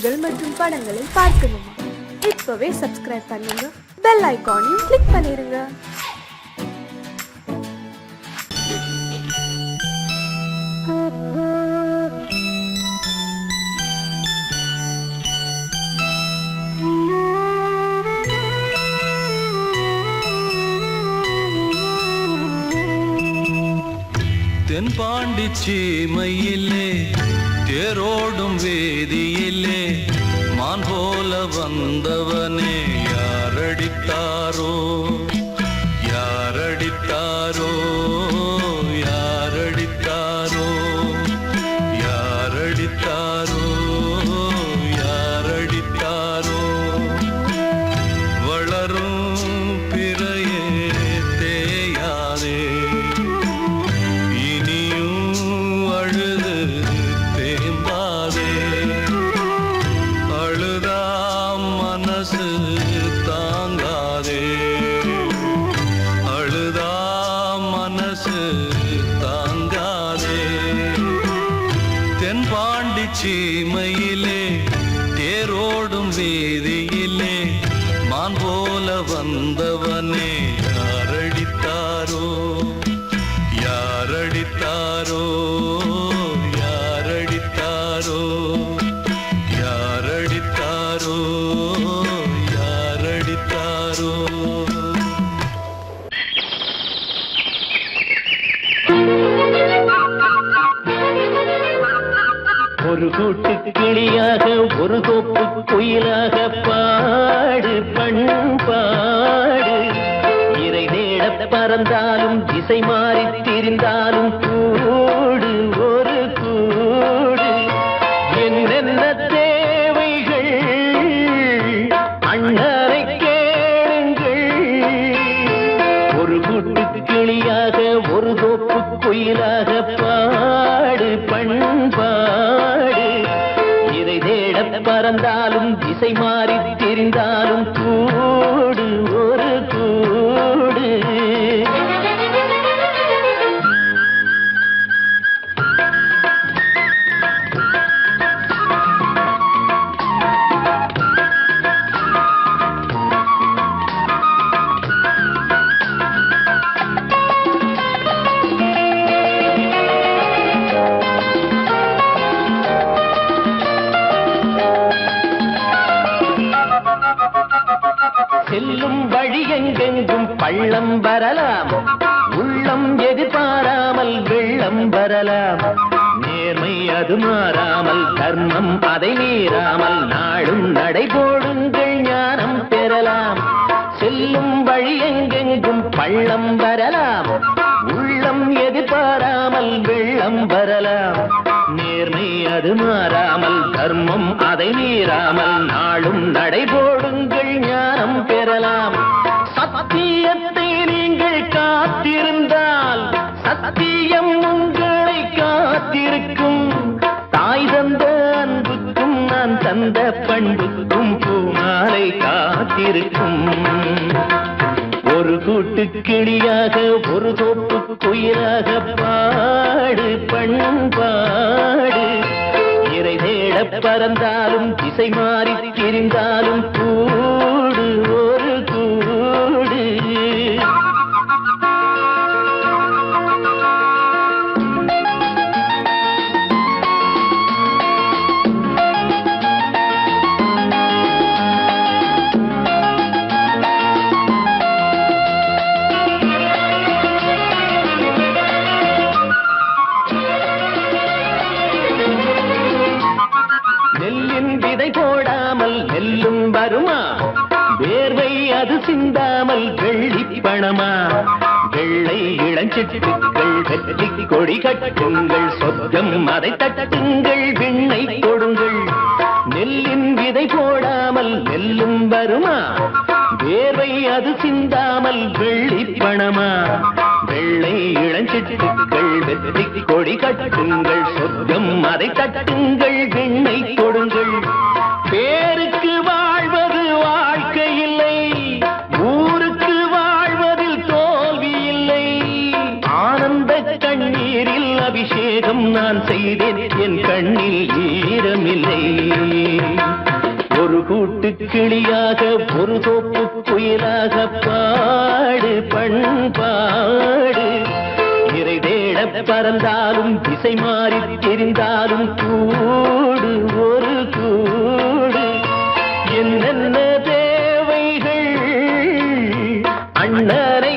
செய்திகள் மற்றும் படங்களை பார்க்கணுமா? இப்பவே சப்ஸ்கிரைப் பண்ணுங்க, பெல் ஐகானையும் கிளிக் பண்ணிருங்க. தென்பாண்டி சீமையிலே தேரோடும் வேதியிலே மான் போல வந்தவனே யாரடித்தாரோ யாரடித்தாரோ யாரடித்தாரோ யாரடித்தாரோ யாரடித்தாரோ வளரும் பிறையே தேயாதே தென்பாண்டி சீமையிலே தேரோடும் வேதியிலே மான் போல வந்தவனே யாரடித்தாரோ யாரடித்தாரோ யாரடித்தாரோ யாரடித்தாரோ யாரடித்தாரோ. ஒரு கூட்டு கிளியாக ஒரு தோப்பு குயிலாக பாடு பண்பாடு. இறை தேட பறந்தாலும் திசை மாறி திரிந்தாலும் கூடு ஒரு கூடு. என்னென்ன தேவைகள் அண்ணரை கேளுங்கள். ஒரு கூட்டு கிளியாக ஒரு தோப்பு குயிலாக பாடு பண்பாடு. இதை தேட பறந்தாலும் திசை மாறி தெரிந்தாலும் கூடு ஒரு கூடு. செல்லும் வழி எங்கெங்கும் பள்ளம் வரலாம், உள்ளம் எதிர்பாராமல் வெள்ளம் வரலாம். நேர்மை அது மாறாமல் தர்மம் அதை மீறாமல் நாளும் நடைபோடுங்கள் ஞானம் பெறலாம். செல்லும் வழி எங்கெங்கும் பள்ளம் வரலாம், உள்ளம் எதிர்பாராமல் வெள்ளம் வரலாம். நேர்மை அது மாறாமல் தர்மம் அதை மீறாமல் நாளும் நடைபோடுங்கள் ஞானம் பெறலாம். சத்தியத்தை நீங்கள் காத்திருந்தால் சத்தியம் உங்களை காத்திருக்கும். தாய் தந்த அன்புக்கும் நான் தந்த பண்புக்கும் பூமாலை காத்திருக்கும். ஒரு கூட்டு கிளியாக ஒரு தோப்பு குயிலாக பாடு பண்பாடு. இறை தேட பறந்தாலும் திசை மாறி திரிந்தாலும் கூடு ஒரு கூடு. போடாமல் நெல்லும் வருமா, வேர்வை அது சிந்தாமல் வெள்ளி பணமா. வெள்ளை இளஞ்சிட்டுக்கள் வெற்றி கொடி கட்டுங்கள், சொர்க்கம் அதை தட்டுங்கள் விண்ணை கொடுங்கள். நெல்லின் விதை போடாமல் நெல்லும் வருமா, வேர்வை அது சிந்தாமல் வெள்ளி பணமா. வெள்ளை இளஞ்சிட்டுக்கள் வெற்றி கொடி கட்டுங்கள், சொர்க்கம் அதை தட்டுங்கள் விண்ணை கொடுங்கள். பேருக்கு வாழ்வது வாழ்க்கை இல்லை, ஊருக்கு வாழ்வதில் தோல்வி இல்லை. ஆனந்த கண்ணீரில் அபிஷேகம் நான் செய்தேன், என் கண்ணில் ஈரமில்லை. ஒரு கூட்டு கிளியாக ஒரு தோப்பு குயிலாக பாடு பண்பாடு. இறை தேட பறந்தாலும் திசை மாறி தெரிந்தாலும் கூடு ஒரு கூடு. என்னென்ன தேவைகள் அண்ணரை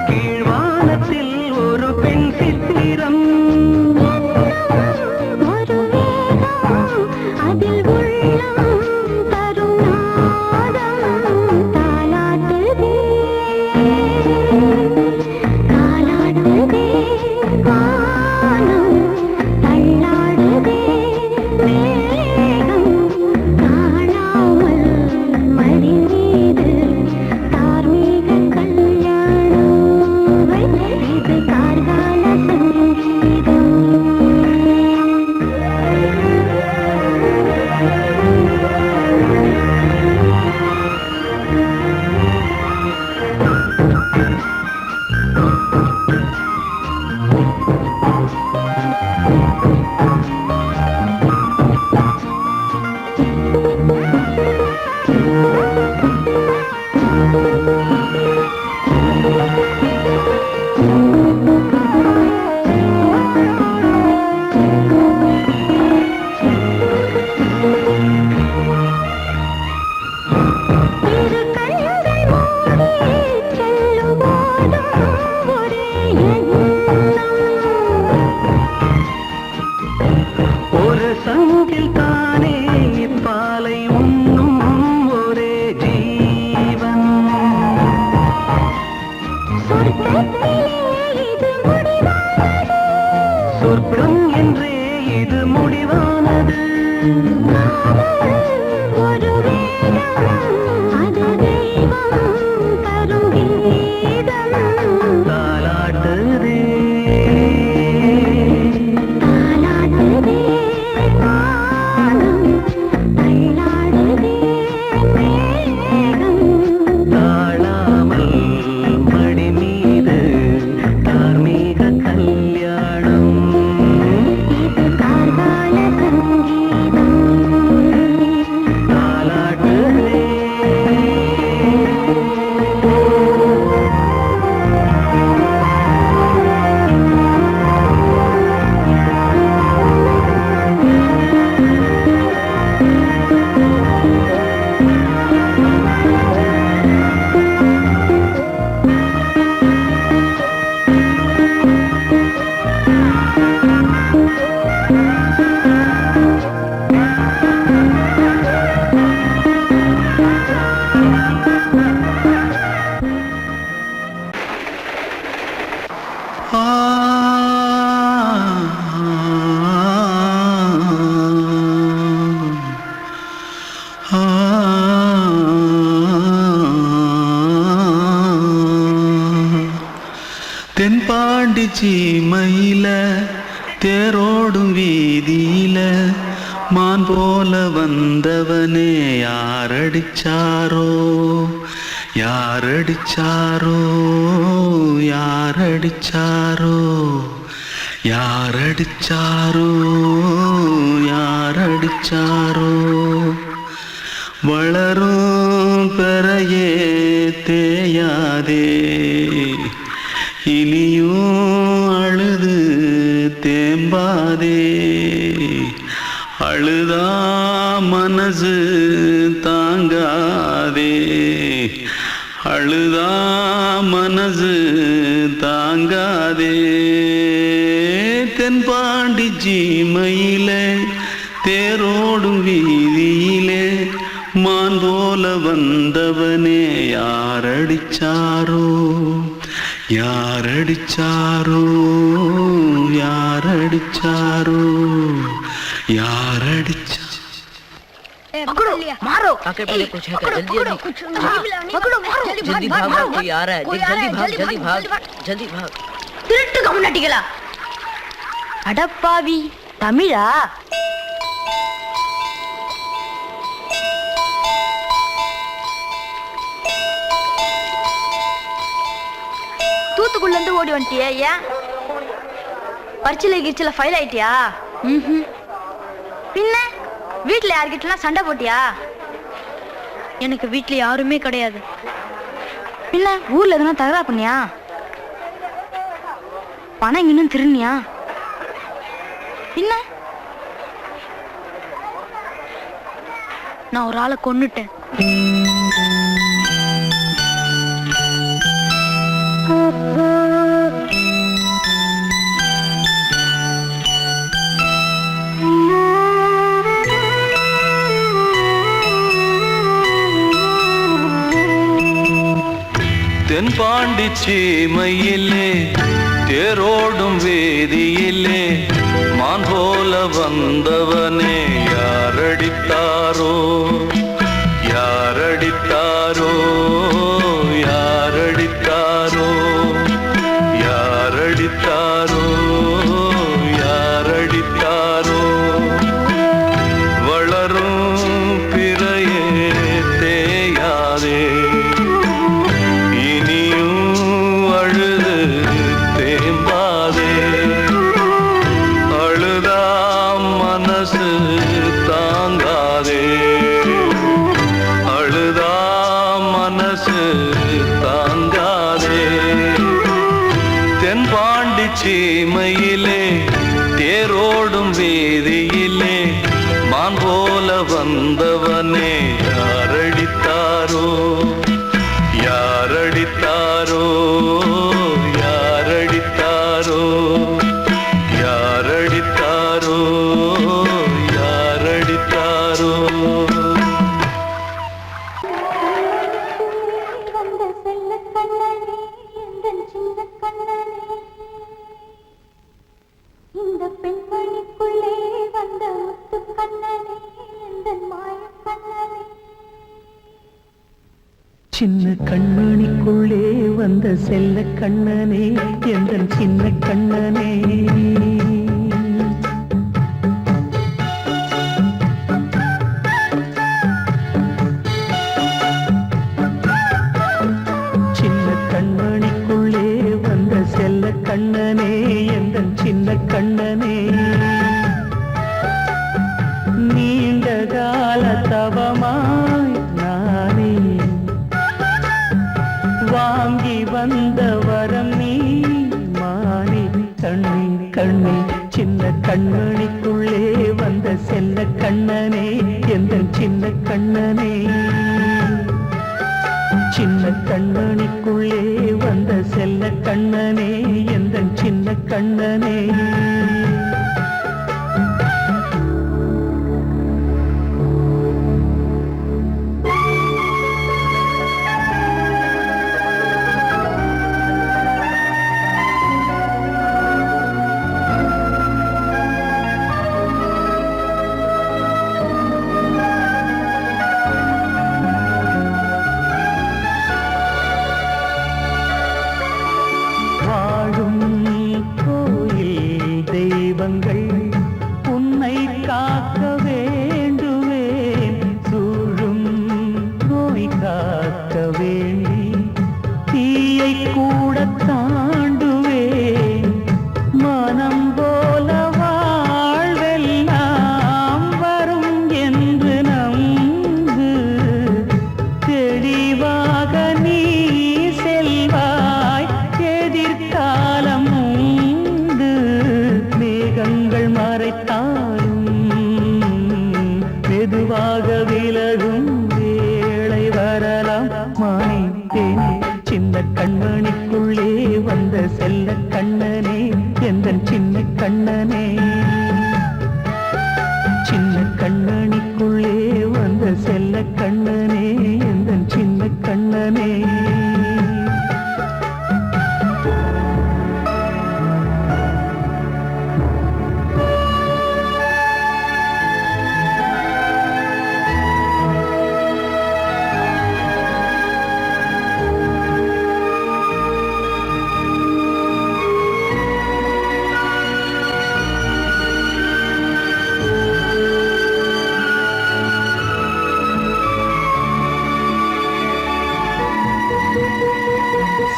கீழ்வானத்தில் ஒரு பெண் சித்திரம் சங்கில் தானே பாலை உண்ணும் ஒரே ஜீவன். சொர்க்கம் என்றே இது முடிவானது. தாலாட்டுதே தாழாமல் மடி மீது தார்மீக கல்யாணம். தாலாட்டுதே தென்பாண்டி சீமையில தேரோடும் வீதியில மான் போல வந்தவனே யாரடிச்சாரோ யாரடிச்சாரோ யாரடிச்சாரோ யாரடிச்சாரோ யாரடிச்சாரோ. வளரும் பெறையே தேயாதே இனியும் அழுது தேம்பாதே. அழுதா மனசு தாங்காதே அழுதா மனசு தாங்காதே. தென்பாண்டி சீமையிலே தேரோடும் வீதியிலே மான் போல வந்தவனே யாரடிச்சாரோ யாரடிச்சாரோ யாரடிச்சாரோ யாரடிச்சா. पकड़ो मारो आके पहले कुछ है क्या जल्दी पकड़ो मारो जल्दी भाग भाग कोई आ रहा है जल्दी भाग जल्दी भाग திருட்டு கம்முனட்டிகளா அடப்பாவி தமிழா தூத்துக்குள்ள இருந்து ஓடி வந்துட்டியா ஏன் பரிச்சையில கிரிச்சல ஃபைல் ஆயிட்டியா பின்ன வீட்டுல யார்கிட்டலாம் சண்டை போட்டியா எனக்கு வீட்டுல யாருமே கிடையாது பின்ன ஊர்ல எதுனா தகராறு பண்ணியா பணம் இன்னும் திருநியா பின்ன நான் ஒரு ஆளை கொன்னுட்டேன் தென்பாண்டி சீமையிலே தேரோடும் வேதியிலே மான் போல வந்தவனே யாரடித்தாரோ யாரடித்தாரோ யாரடித்தாரோ யாரடித்தாரோ யாரடித்தாரோ. வளரும் பிறையே தேயாதே சீமையிலே தேரோடும் வேதியிலே மான் போல வந்தவனே யாரடித்தாரோ யாரடித்தாரோ யாரடித்தாரோ யாரடித்தாரோ சின்ன கண்மணிக்குள்ளே வந்த செல்ல கண்ணனே எந்தன் சின்ன கண்ணனே சின்ன கண்மணிக்குள்ளே வந்த செல்ல கண்ணனே எந்தன் சின்ன கண்ணனே நீண்ட கால தவமாய் நானே வாங்கி வந்த வரம் நீ மானே கண்ணே கண்ணே சின்ன கண்மணிக்குள்ளே வந்த செல்ல கண்ணனே எந்தன் சின்ன கண்ணனே சின்ன கண்மணிக்குள்ளே வந்த செல்ல கண்ணனே எந்தன் சின்ன கண்ணனே உன்னை காக்க வேண்டுவேன் சூழும் நோய் காக்க வேண்டி தீயை கூட தாண்டுவேன் மனம் போல வாழ்வெல்லாம் வரும் என்று நம்பு தெளிவாக நீ செல்வாய் எதிர்காலம் மேகங்கள் மறைத்தாலும் மெதுவாக விலகும் வேளை வரலாம் மானே தேனே சின்ன கண்மணிக்குள்ளே வந்த செல்ல கண்ணனே எந்தன் சின்ன கண்ணனே சின்ன கண்மணிக்குள்ளே வந்த செல்ல கண்ணனே எந்தன் சின்ன கண்ணனே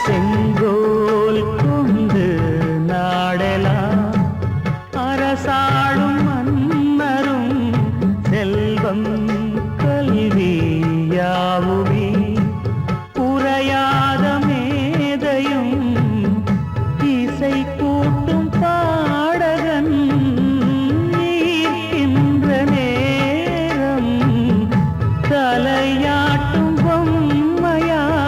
செங்கோல் கொண்டு நாடலாம் அரசாளும் மன்னரும் செல்வம் கல்வி யாவுமே உரையாத மேதையும் இசை கூட்டும் பாடகன் ஈர்க்கின்ற நேரம் தலையாட்டும் பொம்மையாய்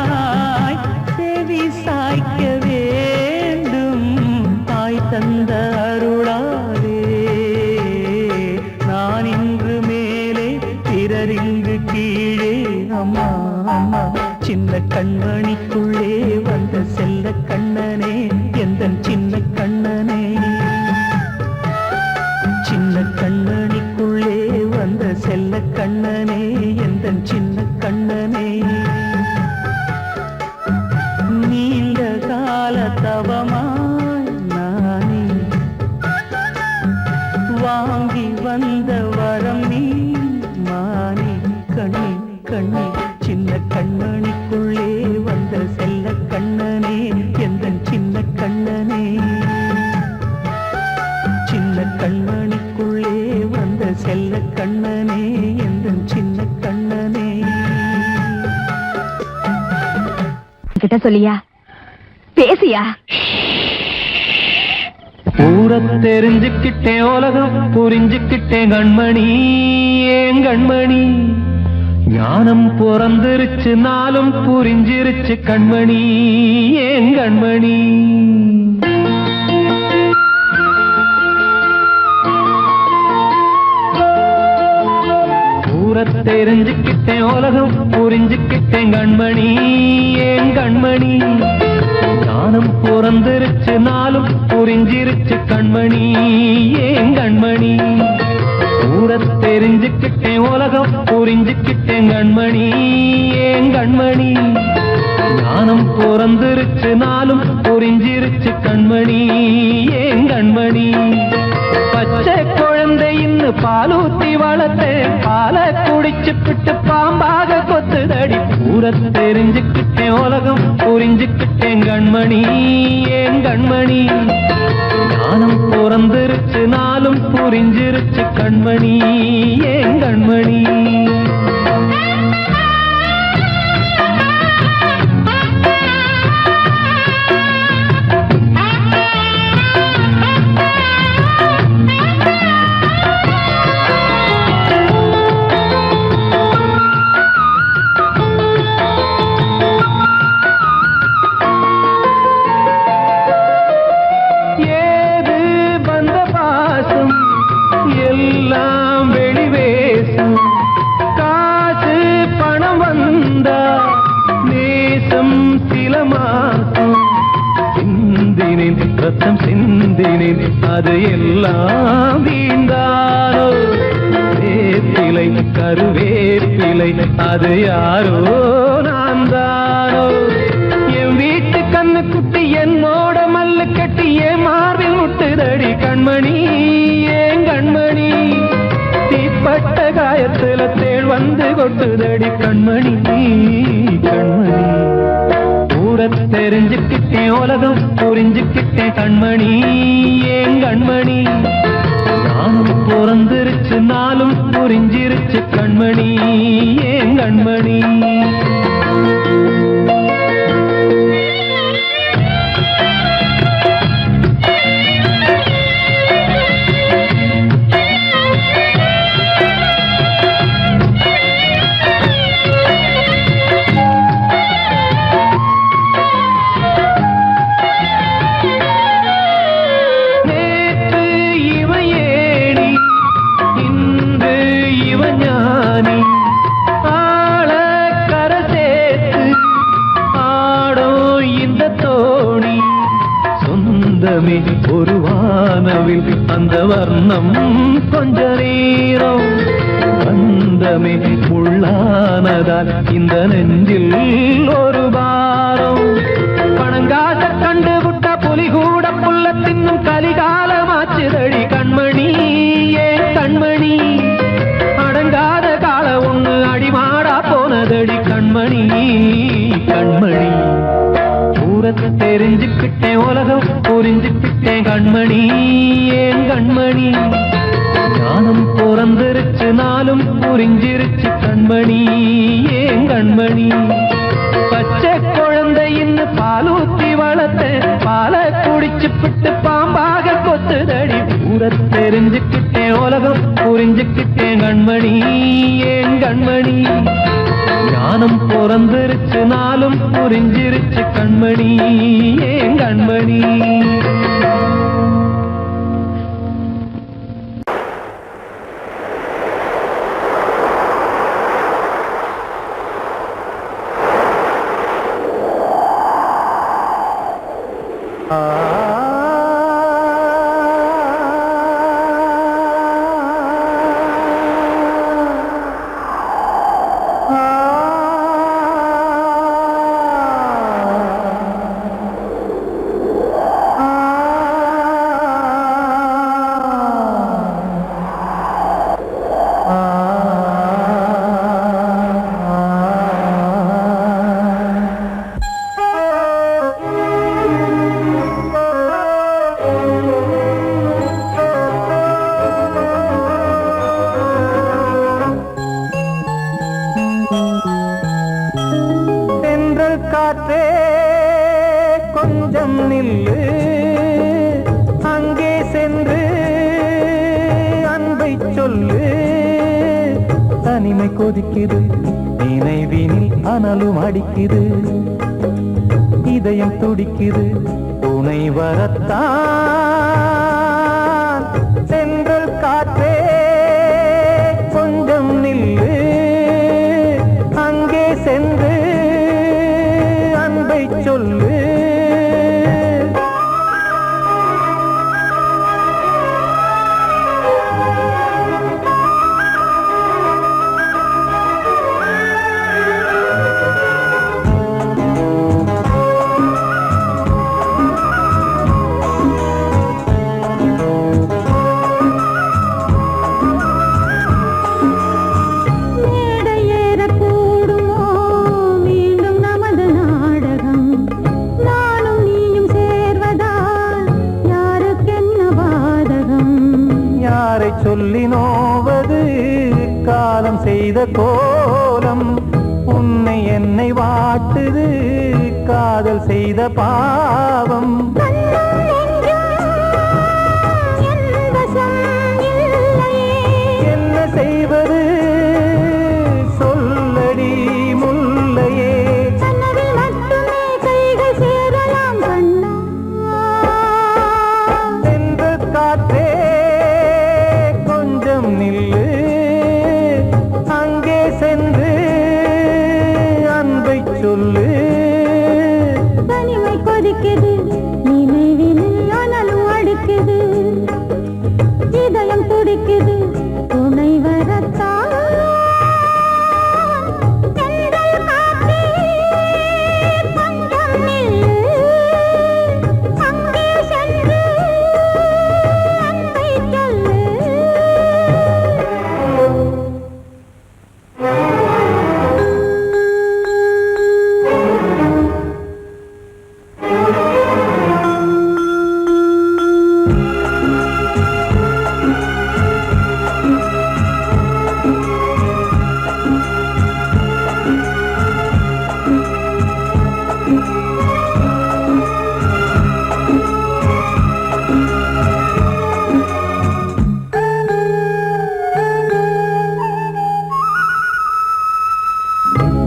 செவி சாய்க்க வேண்டும் தாய் தந்த அருளாலே நான் இன்று மேலே பிறரிங்கு கீழே அம்மா அம்மா சின்ன கண்மணிக்குள்ளே வந்த செல்ல கண்ணனே எந்தன் சின்ன கண்ணனே சின்ன கண்மணிக்குள்ளே வந்த செல்ல கண்ணனே எந்தன் சின்ன கண்ணனே நீண்ட கால தவமாய் நானே வாங்கி வந்த வரம் நீ மானே கண்ணே கண்ணே சின்ன கண்மணிக்குள்ளே வந்த செல்ல கண்ணனே எந்தன் சின்ன கண்ணனே சின்ன கண்மணிக்குள்ளே வந்த செல்ல கண்ணனே எந்தன் சின்ன கண்ணனே கிட்ட சொல்லியா பேசியா ஊரை தெரிஞ்சுக்கிட்டேன் உலகம் புரிஞ்சுக்கிட்டேன் கண்மணி ஏன் கண்மணி ஞானம் பிறந்திருச்சு நாளும் புரிஞ்சிருச்சு கண்மணி ஏன் கண்மணி ஊரை தெரிஞ்சுக்கிட்டேன் உலகம் புரிஞ்சுக்கிட்டேன் கண்மணி ஏன் கண்மணி ஞானம் பிறந்திருச்சு நாளும் புரிஞ்சிருச்சு கண்மணி ஏன் கண்மணி ஊரத் தெரிஞ்சுக்கிட்டேன் உலகம் புரிஞ்சுக்கிட்டேன் கண்மணி ஏன் கண்மணி ஞானம் பிறந்திருச்சு நாளும் புரிஞ்சிருச்சு கண்மணி ஏன் கண்மணி பச்சை குழந்தை இன்னும் பாலூத்தி வளர்த்தேன் பாலை குடிச்சு பிட்டு பாம்பாக கொத்துதடி ஊரத் தெரிஞ்சுக்கிட்டேன் உலகம் புரிஞ்சுக்கிட்டேன் கண்மணி ஏன் கண்மணி ஞானம் பிறந்திருச்சு நாளும் புரிஞ்சிருச்சு கண்மணி ஏன் கண்மணி ரத்தம் சிந்தினேன் அது எல்லாம் வீண்டாரோ வேப்பிலை கருவேப்பிலை அது யாரோ நான் தானோ என் வீட்டு கண்ணு குட்டி என்னோட மல்லு கட்டி என் மார்பில் முட்டுதடி கண்மணி ஏன் கண்மணி தீப்பட்ட காயத்துல தேள் வந்து கொட்டுதடி கண்மணி கண்மணி ஊரத் தெரிஞ்சுக்கிட்டேன் உலகம் புரிஞ்சுக்கிட்டேன் கண்மணி ஏன் கண்மணி நானும் பிறந்திருச்சு நாளும் புரிஞ்சிருச்சு கண்மணி ஏன் கண்மணி ஒரு வானவில் அந்த வர்ணம் கொஞ்ச நேரம் பந்தமே உள்ளானதால் இந்த நெஞ்சில் ஒரு பாரம் பணங்காச கண்டு விட்ட புலி கூட புல்ல தின்னும் கலிகாலமாச்சுதடி கண்மணி ஏன் கண்மணி அடங்காத கால ஒண்ணு அடிமாடா போனதடி கண்மணி கண்மணி ஊரத் தெரிஞ்சுக்கிட்டேன் உலகம் புரிஞ்சுக்கிட்டேன் கண்மணி ஏன் கண்மணி ஞானம் பிறந்திருச்சு நாளும் புரிஞ்சிருச்சு கண்மணி ஏன் கண்மணி பச்சை குழந்தை இன்னும் பாலூத்தி வளர்த்தேன் பாலை குடிச்சு பிட்டு பாம்பாக கொத்துதடி ஊரத் தெரிஞ்சுக்கிட்டேன் உலகம் புரிஞ்சுக்கிட்டேன் கண்மணி ஏன் கண்மணி ஞானம் பிறந்திருச்சு நாளும் புரிஞ்சிருச்சு கண்மணி ஏன் கண்மணி காற்றே கொஞ்சம் நில்லு, அங்கே சென்று அன்பை சொல்லு. தனிமை கொதிக்குது, நினைவினில் அனலும் அடிக்குது, இதயம் துடிக்குது துணை வரத்தான். சென்றல் காற்றே கொஞ்சம் நில்லு, அங்கே சென்று அன்பை சொல்லு. காலம் செய்த கோலம் உன்னை என்னை வாட்டுது காதல் செய்த பாவம் என்ன செய்வது சொல்லடி முல்லையே சென்ற காற்றே கொஞ்சம் நில்லு அங்கே சென்று அன்பை சொல்லு தனிமை கொதிக்குது நினைவினில் ஆனாலும் அடிக்குது இதயம் துடிக்குது துணை வரத்தான் தென்றல் காற்றே கொஞ்சம் நில்லு அங்கே சென்று அன்பை சொல்லு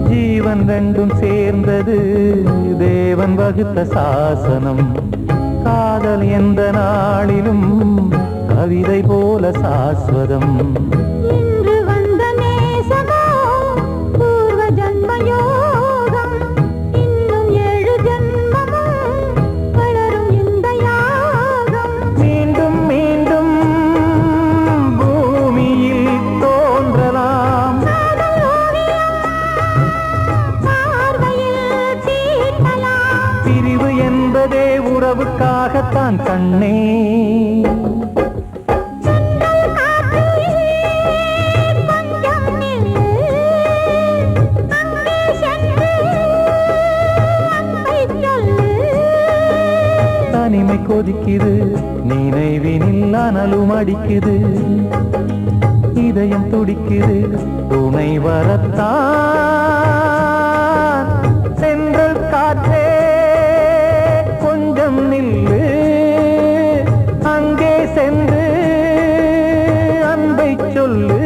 ஜீவன் ரெண்டும் சேர்ந்தது தேவன் வகுத்த சாசனம் காதல் எந்த நாளிலும் கவிதை போல சாஸ்வதம் இன்று வந்த நேசமோ பூர்வ ஜன்ம யோகம் இன்னும் 7 ஜன்மமும் வளரும் இந்த யாகம் மீண்டும் மீண்டும் பூமியில் தோன்றலாம் காதல் ஓவியம் பார்வையில் தீட்டலாம் பிரிவு என்பதே உறவுக்காகத்தான் கண்ணே தென்றல் காற்றே கொஞ்சம் நில்லு அங்கே சென்று அன்பை சொல்லு தனிமை கொதிக்குது நினைவினில் அனலும் அடிக்குது இதயம் துடிக்குது துணை வரத்தான் சென்றல் காற்றே கொஞ்சம் நில்லு அங்கே சென்று அன்பை சொல்லு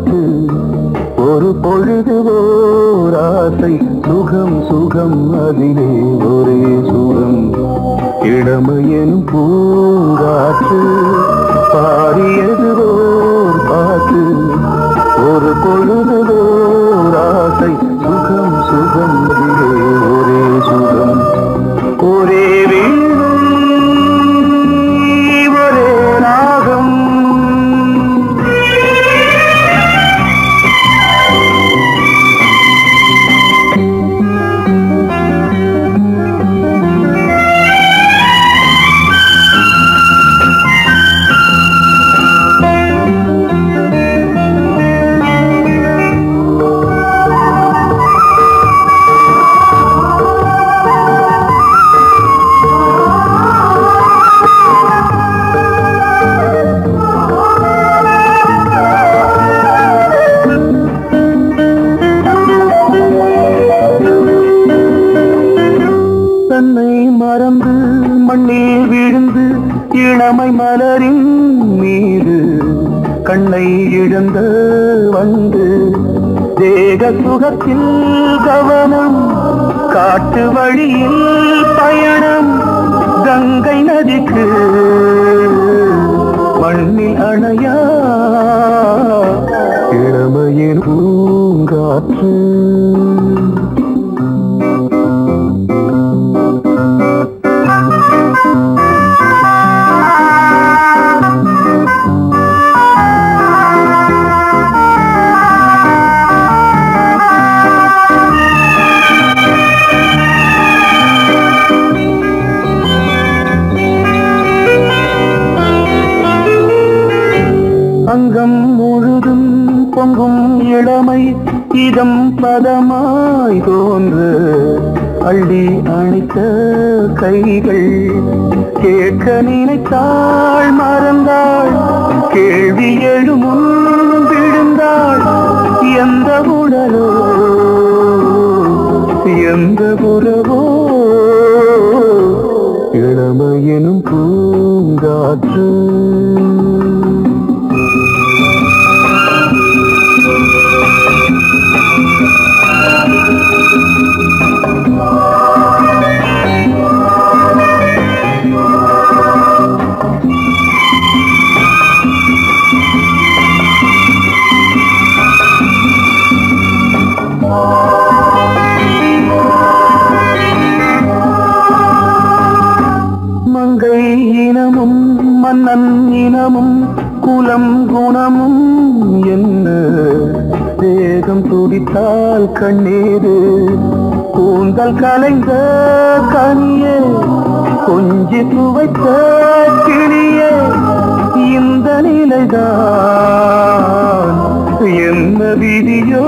காற்று ஒரு பொழுது ஓர் ஆசை சுகம் சுகம் அதிலே ஒரே சுகம் இளமையெனும் பூங்காற்று பாடியது ஓர் பாட்டு ஒரு பொழுது ஓர் ஆசை சுகம் சுகம் அதிலே ஒரே சுகம் ஒரே வீணை ஒரே ராகம் தன்னை மறந்து மண்ணில் விழுந்து இளமை மலரின் மீது கண்ணை இழந்த வந்து தேக சுகத்தில் கவனம் காட்டு வழியில் பயணம் கங்கை நதிக்கு மண்ணில் அணையா இளமையின் பூங்காற்று அங்கம் முழுதும் பொங்கும் இளமை இதம் பதமாய் தோன்று அள்ளி அணைத்த கைகள் கேட்க நினைத்தாள் மறந்தாள் கேள்வி எழுமுன் விழுந்தாள் எந்த உடலோ எந்த உறவோ இளமையெனும் பூங்காற்று மங்கை இனமும் மன்னன் இனமும் குலம் குணமும் என்ன தேகம் துடித்தால் கண்ணீரு கூந்தல் கலைந்த கனியே கொஞ்சி துவைத்த கிளியே இந்த நிலைதான் என்ன விதியோ